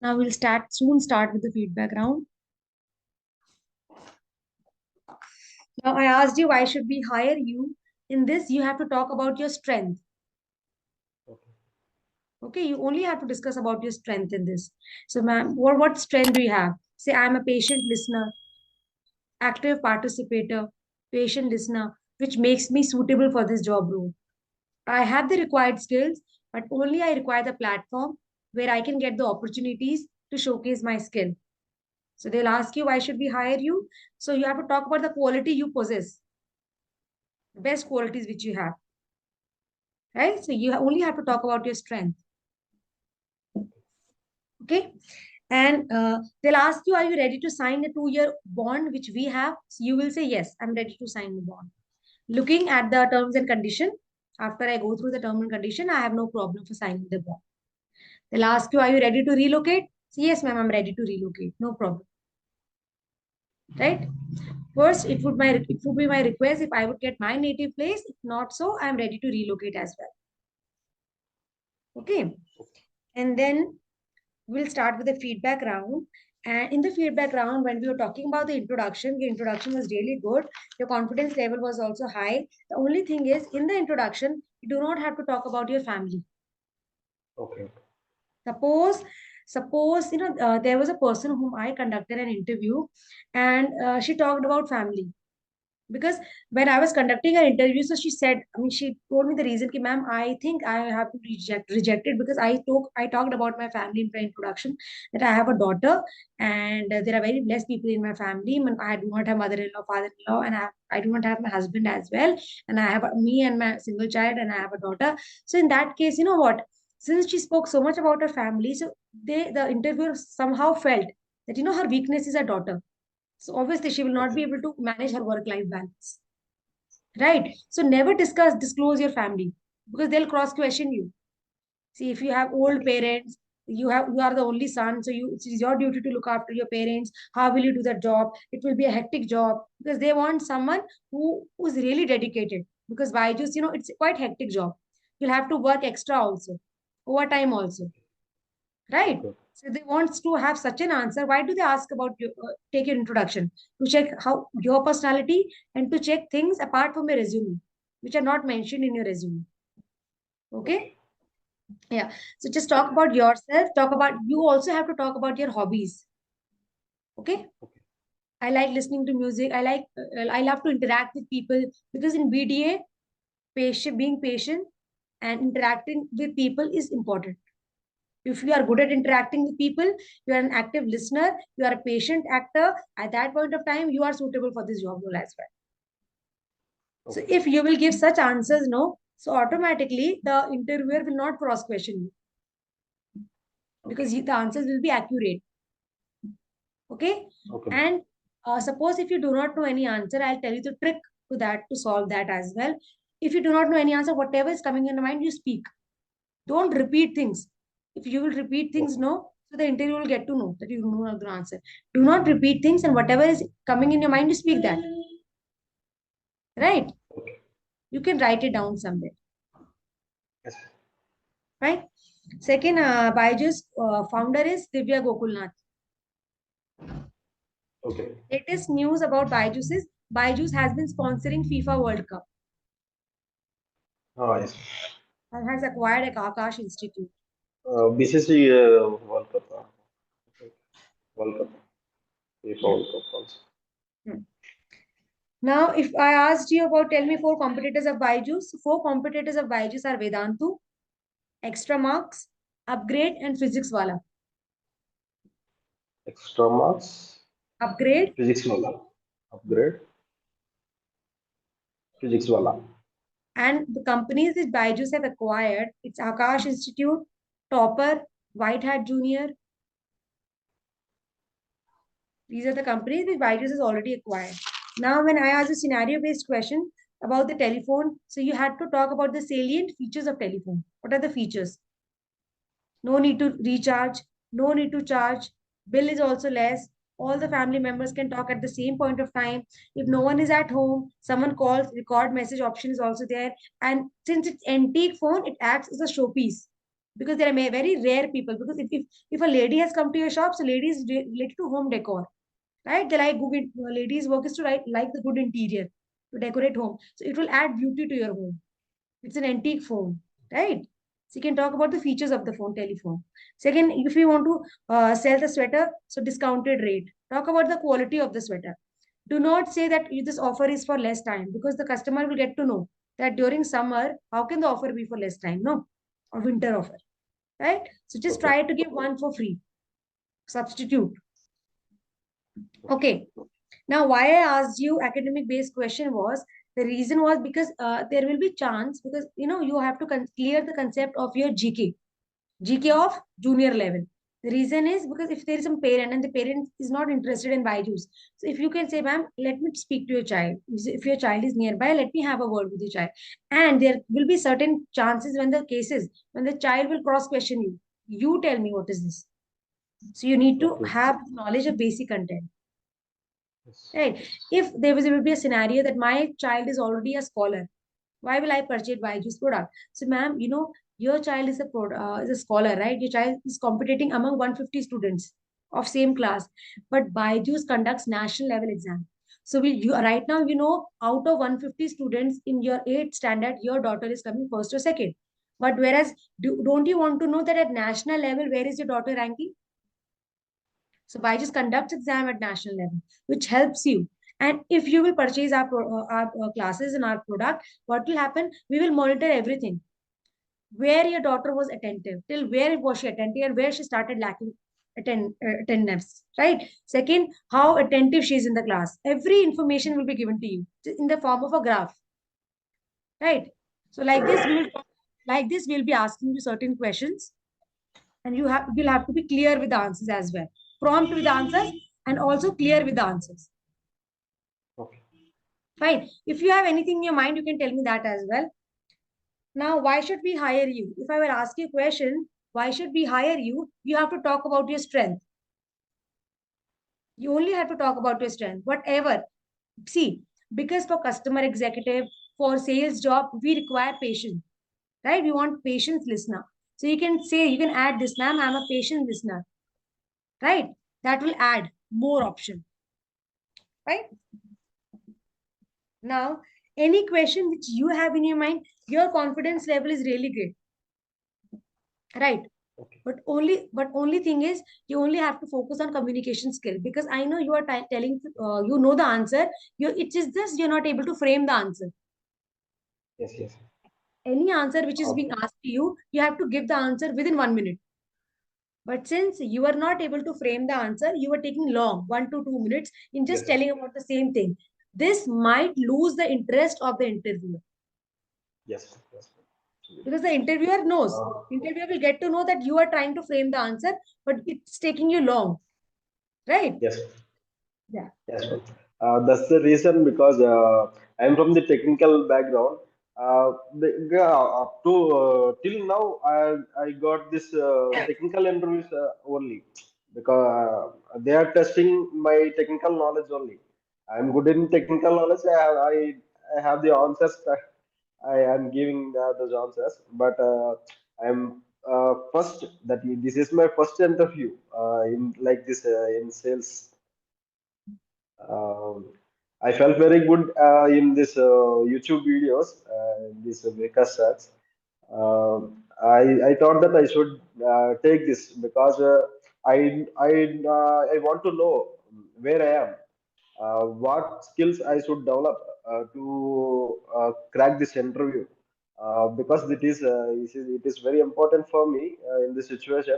Now we'll soon start with the feedback round. Now I asked you why should we hire you. In this, you have to talk about your strength. Okay, you only have to discuss about your strength in this. So, ma'am, what strength do you have? Say, I'm a patient listener, active participator, patient listener, which makes me suitable for this job role. I have the required skills, but only I require the platform where I can get the opportunities to showcase my skill. So they'll ask you, why should we hire you? So you have to talk about the quality you possess, the best qualities which you have, right? So you only have to talk about your strength. Okay. And they'll ask you, are you ready to sign a 2-year bond, which we have? So you will say, yes, I'm ready to sign the bond. Looking at the terms and condition, after I go through the term and condition, I have no problem for signing the bond. They'll ask you, are you ready to relocate? So, yes, ma'am, I'm ready to relocate. No problem. Right? First, it would be my request if I would get my native place. If not so, I'm ready to relocate as well. Okay. And then we'll start with the feedback round. And in the feedback round, when we were talking about the introduction was really good. Your confidence level was also high. The only thing is, in the introduction, you do not have to talk about your family. Okay. Suppose there was a person whom I conducted an interview, and she talked about family. Because when I was conducting her interview, so she said, I mean, she told me the reason, ki, ma'am, I think I have to reject it because I talked about my family in my introduction, that I have a daughter and there are very blessed people in my family. I do not have mother-in-law, father-in-law, and I do not have my husband as well. And I have me and my single child, and I have a daughter. So in that case, you know what? Since she spoke so much about her family, so the interviewer somehow felt that, her weakness is her daughter. So obviously she will not be Okay. able to manage her work-life balance. Right? So never disclose your family because they'll cross-question you. See, if you have old Okay. parents, you are the only son, so it is your duty to look after your parents. How will you do that job? It will be a hectic job because they want someone who's really dedicated. Because Byjus, it's quite hectic job. You'll have to work extra also, overtime also. Right? Okay. So they want to have such an answer. Why do they ask about you? Take your introduction to check how your personality and to check things apart from your resume, which are not mentioned in your resume. Okay. Okay. Yeah. So just talk about yourself. Talk about you. Also have to talk about your hobbies. Okay. Okay. I like listening to music. I love to interact with people because in BDA, being patient and interacting with people is important. If you are good at interacting with people, you are an active listener, you are a patient actor, at that point of time, you are suitable for this job role as well. So Okay. if you will give such answers, no, so automatically the interviewer will not cross question you because Okay. the answers will be accurate. Okay. Okay. And suppose if you do not know any answer, I'll tell you the trick to that to solve that as well. If you do not know any answer, whatever is coming in your mind, you speak. Don't repeat things. If you will repeat things, Okay. no, so the interview will get to know that you know the answer. Do not repeat things, and whatever is coming in your mind, you speak that. Right? Okay. You can write it down somewhere. Yes. Right? Second, Byju's founder is Divya Gokulnath. Okay. Latest news about Byju's is Byju's has been sponsoring FIFA World Cup Ah, yes. and has acquired a Akash Institute. BCC World Cup. Okay. World Cup. FIFA Yeah. World Cup also. Hmm. Now, if I asked you about, tell me four competitors of Byju's. Four competitors of Byju's are Vedantu, Extra Marks, Upgrade, and Physics Wala. Extra marks. Upgrade, Physics wala. Upgrade. Physics wala. and the companies that Byju's have acquired, it's Akash Institute, Topper, White Hat Junior. These are the companies that Byju's has already acquired. Now, when I ask a scenario-based question about the telephone, so you had to talk about the salient features of telephone. What are the features? No need to recharge, no need to charge, bill is also less. All the family members can talk at the same point of time. If no one is at home, someone calls, record message option is also there. And since it's antique phone, it acts as a showpiece. because there are very rare people. Because if a lady has come to your shop, so ladies related to home decor, right? They like good. Ladies' work is to like the good interior to decorate home, so it will add beauty to your home. It's an antique phone, right? So you can talk about the features of the phone, telephone. Second, if you want to sell the sweater, so discounted rate. Talk about the quality of the sweater. Do not say that this offer is for less time, because the customer will get to know that during summer, how can the offer be for less time? No, or winter offer, right? So just Okay. try to give one for free. Substitute. Okay. Okay. Now, why I asked you academic based question was, the reason was because there will be chance, because you have to clear the concept of your GK of junior level. The reason is because if there is some parent and the parent is not interested in Byju's, so if you can say, ma'am, let me speak to your child. If your child is nearby, let me have a word with your child. And there will be certain chances when the cases, when the child will cross question you. You tell me what is this. So you need to Okay. have knowledge of basic content. Yes. Right. Yes. If there will be a scenario that my child is already a scholar, why will I purchase Byju's product? So, ma'am, your child is is a scholar, right? Your child is competing among 150 students of same class, but Byju's conducts national level exam. So, right now, out of 150 students in your 8th standard, your daughter is coming first or second. But whereas, don't you want to know that at national level, where is your daughter ranking? So Byjus conducts exam at national level, which helps you. And if you will purchase our classes and our product, what will happen? We will monitor everything. Where your daughter was attentive, till where was she attentive, and where she started lacking attentiveness, right? Second, how attentive she is in the class. Every information will be given to you in the form of a graph, right? So like this, we'll be asking you certain questions, and you'll have to be clear with the answers as well, prompt with the answers, and also clear with the answers. Okay. Fine. If you have anything in your mind, you can tell me that as well. Now, why should we hire you? If I will ask you a question, why should we hire you, you have to talk about your strength. You only have to talk about your strength, whatever. See, because for customer executive, for sales job, we require patience, right? We want patience listener. So you can say, you can add this, ma'am, I'm a patient listener, right? That will add more option, right? Now, any question which you have in your mind, your confidence level is really great, right? Okay. But only thing is, you only have to focus on communication skill, because I know you are telling, you know the answer. It is just you're not able to frame the answer. Yes. Yes. Any answer which is Uh, being asked to you, you have to give the answer within 1 minute. But since you are not able to frame the answer, you are taking long, 1 to 2 minutes in just yes. telling about the same thing. This might lose the interest of the interviewer, Yes. Yes. Absolutely. because the interviewer knows. Uh, Interviewer will get to know that you are trying to frame the answer, but it's taking you long, right? yes. Yeah. Yes, ma'am. That's the reason because I'm from the technical background. Yeah, up to till now, I got this technical interviews only because they are testing my technical knowledge only. I'm good in technical knowledge. I have the answers. I am giving those answers, but I'm first that this is my first interview in like this in sales. um, I felt very good in this YouTube videos, this Vikas search. I thought that I should take this because I want to know where I am, what skills I should develop to crack this interview. Because it is very important for me in this situation.